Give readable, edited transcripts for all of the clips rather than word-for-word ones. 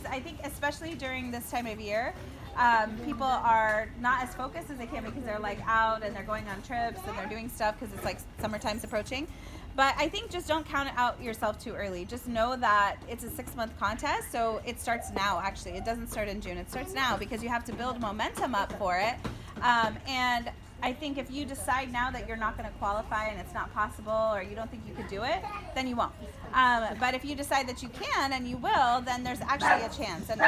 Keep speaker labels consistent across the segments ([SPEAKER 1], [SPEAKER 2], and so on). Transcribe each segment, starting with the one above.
[SPEAKER 1] things, I think, especially during this time of year, people are not as focused as they can because they're like out and they're going on trips and they're doing stuff because it's like summertime's approaching. But I think just don't count out yourself too early. Just know that it's a 6-month contest, so it starts now, actually. It doesn't start in June. It starts now because you have to build momentum up for it. And I think if you decide now that you're not going to qualify and it's not possible or you don't think you could do it, then you won't. But if you decide that you can and you will, then there's actually a chance. And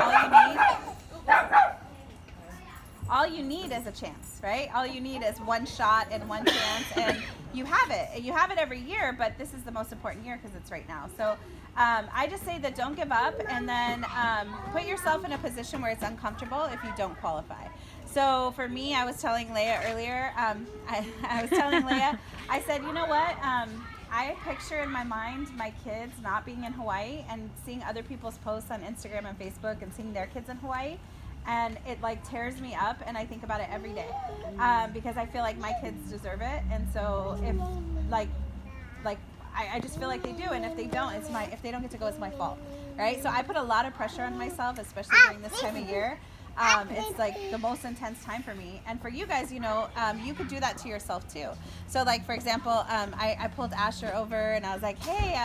[SPEAKER 1] all you need is a chance, right? All you need is one shot and one chance, and you have it. And you have it every year, but this is the most important year because it's right now. So I just say that don't give up, and then put yourself in a position where it's uncomfortable if you don't qualify. So for me, I was telling Leah earlier, I said, you know what? I picture in my mind my kids not being in Hawaii and seeing other people's posts on Instagram and Facebook and seeing their kids in Hawaii. And it like tears me up, and I think about it every day because I feel like my kids deserve it. And so if I just feel like they do, and if they don't, if they don't get to go, it's my fault, right? So I put a lot of pressure on myself, especially during this time of year. It's like the most intense time for me, and for you guys, you know, you could do that to yourself too. So like, for example, I pulled Asher over and I was like, hey,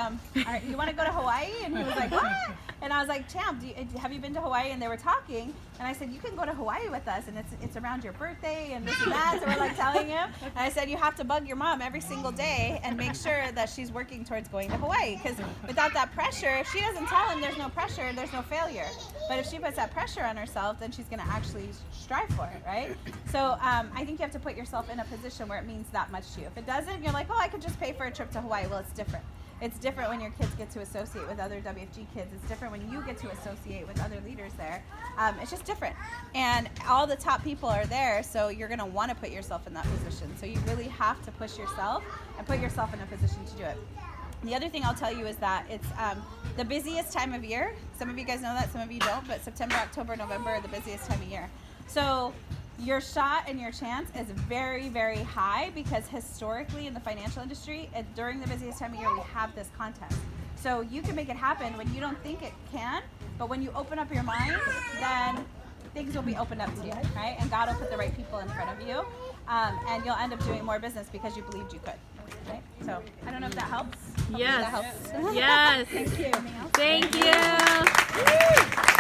[SPEAKER 1] you want to go to Hawaii? And he was like, what? And I was like, Champ, have you been to Hawaii? And they were talking, and I said, you can go to Hawaii with us, and it's around your birthday and this and that. So we're like telling him, and I said, you have to bug your mom every single day and make sure that she's working towards going to Hawaii, because without that pressure, if she doesn't tell him there's no pressure, there's no failure. But if she puts that pressure on herself, then she's going to actually strive for it, right? So I think you have to put yourself in a position where it means that much to you. If it doesn't, you're like, oh, I could just pay for a trip to Hawaii. Well, it's different. It's different when your kids get to associate with other WFG kids. It's different when you get to associate with other leaders there. It's just different. And all the top people are there, so you're going to want to put yourself in that position. So you really have to push yourself and put yourself in a position to do it. The other thing I'll tell you is that it's the busiest time of year. Some of you guys know that, some of you don't, but September, October, November are the busiest time of year. So your shot and your chance is very, very high because historically in the financial industry, during the busiest time of year, we have this contest. So you can make it happen when you don't think it can, but when you open up your mind, then things will be opened up to you, right? And God will put the right people in front of you, and you'll end up doing more business because you believed you could. Right? So I don't know if that helps. Hopefully
[SPEAKER 2] Yes.
[SPEAKER 1] that helps.
[SPEAKER 2] Yes.
[SPEAKER 1] Thank you.
[SPEAKER 2] Thank you.